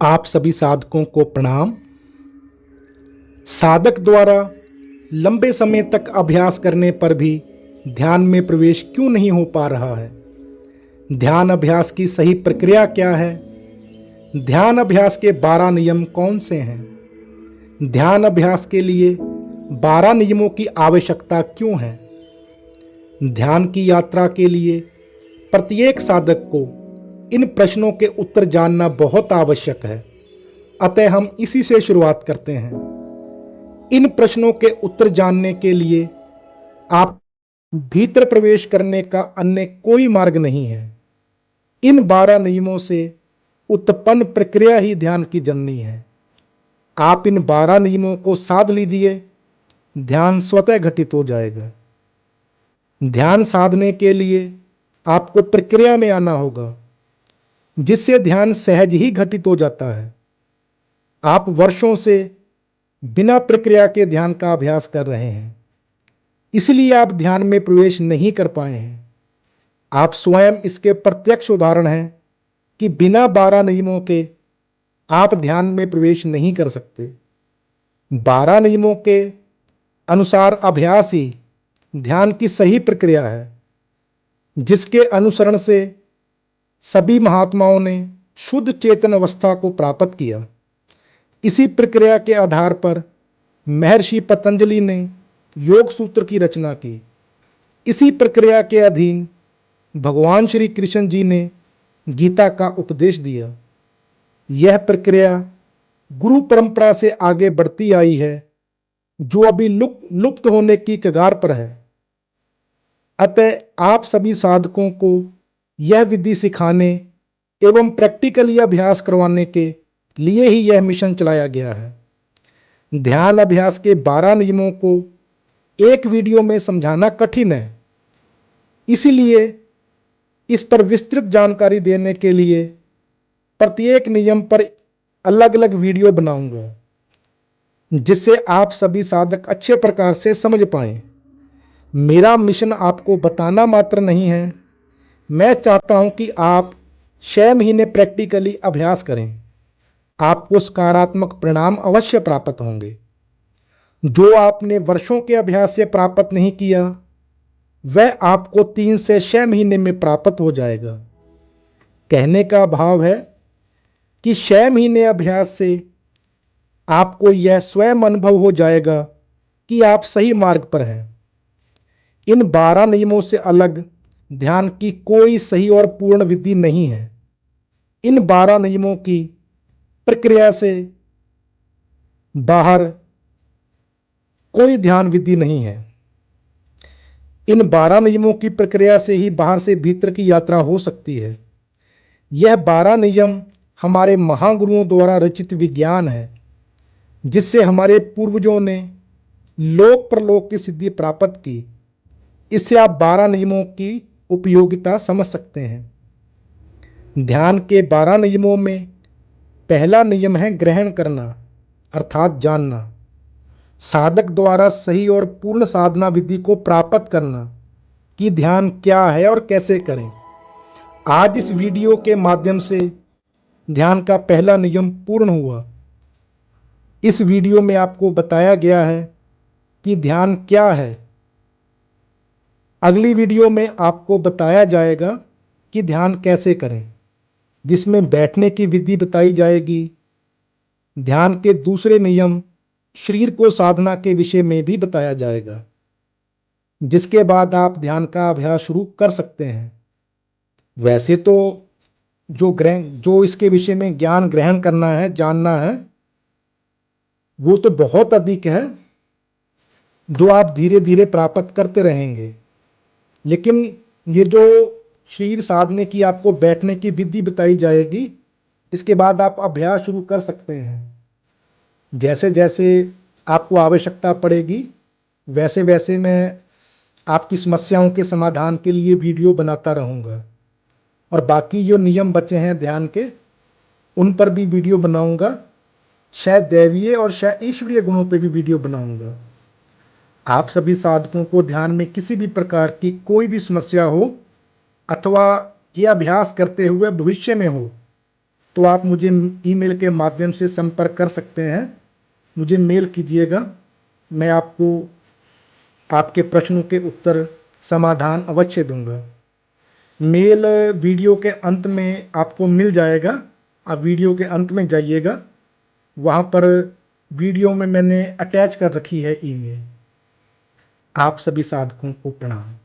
आप सभी साधकों को प्रणाम। साधक द्वारा लंबे समय तक अभ्यास करने पर भी ध्यान में प्रवेश क्यों नहीं हो पा रहा है? ध्यान अभ्यास की सही प्रक्रिया क्या है? ध्यान अभ्यास के 12 नियम कौन से हैं? ध्यान अभ्यास के लिए 12 नियमों की आवश्यकता क्यों है? ध्यान की यात्रा के लिए प्रत्येक साधक को इन प्रश्नों के उत्तर जानना बहुत आवश्यक है। अतः हम इसी से शुरुआत करते हैं। इन प्रश्नों के उत्तर जानने के लिए आप भीतर प्रवेश करने का अन्य कोई मार्ग नहीं है। इन 12 नियमों से उत्पन्न प्रक्रिया ही ध्यान की जननी है। आप इन 12 नियमों को साध लीजिए, ध्यान स्वतः घटित हो जाएगा। ध्यान साधने के लिए आपको प्रक्रिया में आना होगा, जिससे ध्यान सहज ही घटित हो जाता है। आप वर्षों से बिना प्रक्रिया के ध्यान का अभ्यास कर रहे हैं, इसलिए आप ध्यान में प्रवेश नहीं कर पाए हैं। आप स्वयं इसके प्रत्यक्ष उदाहरण हैं कि बिना 12 नियमों के आप ध्यान में प्रवेश नहीं कर सकते। 12 नियमों के अनुसार अभ्यास ही ध्यान की सही प्रक्रिया है, जिसके अनुसरण से सभी महात्माओं ने शुद्ध चेतन अवस्था को प्राप्त किया। इसी प्रक्रिया के आधार पर महर्षि पतंजलि ने योग सूत्र की रचना की। इसी प्रक्रिया के अधीन भगवान श्री कृष्ण जी ने गीता का उपदेश दिया। यह प्रक्रिया गुरु परंपरा से आगे बढ़ती आई है, जो अभी लुप्त होने की कगार पर है। अतः आप सभी साधकों को यह विधि सिखाने एवं प्रैक्टिकली अभ्यास करवाने के लिए ही यह मिशन चलाया गया है। ध्यान अभ्यास के 12 नियमों को एक वीडियो में समझाना कठिन है, इसीलिए इस पर विस्तृत जानकारी देने के लिए प्रत्येक नियम पर अलग अलग वीडियो बनाऊंगा, जिससे आप सभी साधक अच्छे प्रकार से समझ पाएं। मेरा मिशन आपको बताना मात्र नहीं है, मैं चाहता हूं कि आप 6 महीने प्रैक्टिकली अभ्यास करें। आपको सकारात्मक परिणाम अवश्य प्राप्त होंगे। जो आपने वर्षों के अभ्यास से प्राप्त नहीं किया, वह आपको 3 से 6 महीने में प्राप्त हो जाएगा। कहने का भाव है कि 6 महीने अभ्यास से आपको यह स्वयं अनुभव हो जाएगा कि आप सही मार्ग पर हैं। इन 12 नियमों से अलग ध्यान की कोई सही और पूर्ण विधि नहीं है। इन 12 नियमों की प्रक्रिया से बाहर कोई ध्यान विधि नहीं है। इन 12 नियमों की प्रक्रिया से ही बाहर से भीतर की यात्रा हो सकती है। यह 12 नियम हमारे महागुरुओं द्वारा रचित विज्ञान है, जिससे हमारे पूर्वजों ने लोक परलोक की सिद्धि प्राप्त की। इससे आप 12 नियमों की उपयोगिता समझ सकते हैं। ध्यान के 12 नियमों में पहला नियम है ग्रहण करना, अर्थात जानना। साधक द्वारा सही और पूर्ण साधना विधि को प्राप्त करना कि ध्यान क्या है और कैसे करें। आज इस वीडियो के माध्यम से ध्यान का पहला नियम पूर्ण हुआ। इस वीडियो में आपको बताया गया है कि ध्यान क्या है। अगली वीडियो में आपको बताया जाएगा कि ध्यान कैसे करें, जिसमें बैठने की विधि बताई जाएगी। ध्यान के दूसरे नियम शरीर को साधना के विषय में भी बताया जाएगा, जिसके बाद आप ध्यान का अभ्यास शुरू कर सकते हैं। वैसे तो जो इसके विषय में ज्ञान ग्रहण करना है, जानना है, वो तो बहुत अधिक है, जो आप धीरे धीरे प्राप्त करते रहेंगे। लेकिन ये जो शरीर साधने की आपको बैठने की विधि बताई जाएगी, इसके बाद आप अभ्यास शुरू कर सकते हैं। जैसे जैसे आपको आवश्यकता पड़ेगी, वैसे वैसे मैं आपकी समस्याओं के समाधान के लिए वीडियो बनाता रहूँगा। और बाकी जो नियम बचे हैं ध्यान के, उन पर भी वीडियो बनाऊँगा। शायद दैवीय और शायद ईश्वरीय गुणों पर भी वीडियो बनाऊँगा। आप सभी साधकों को ध्यान में किसी भी प्रकार की कोई भी समस्या हो, अथवा ये अभ्यास करते हुए भविष्य में हो, तो आप मुझे ईमेल के माध्यम से संपर्क कर सकते हैं। मुझे मेल कीजिएगा, मैं आपको आपके प्रश्नों के उत्तर समाधान अवश्य दूंगा। मेल वीडियो के अंत में आपको मिल जाएगा। आप वीडियो के अंत में जाइएगा, वहाँ पर वीडियो में मैंने अटैच कर रखी है ईमेल। आप सभी साधकों को प्रणाम।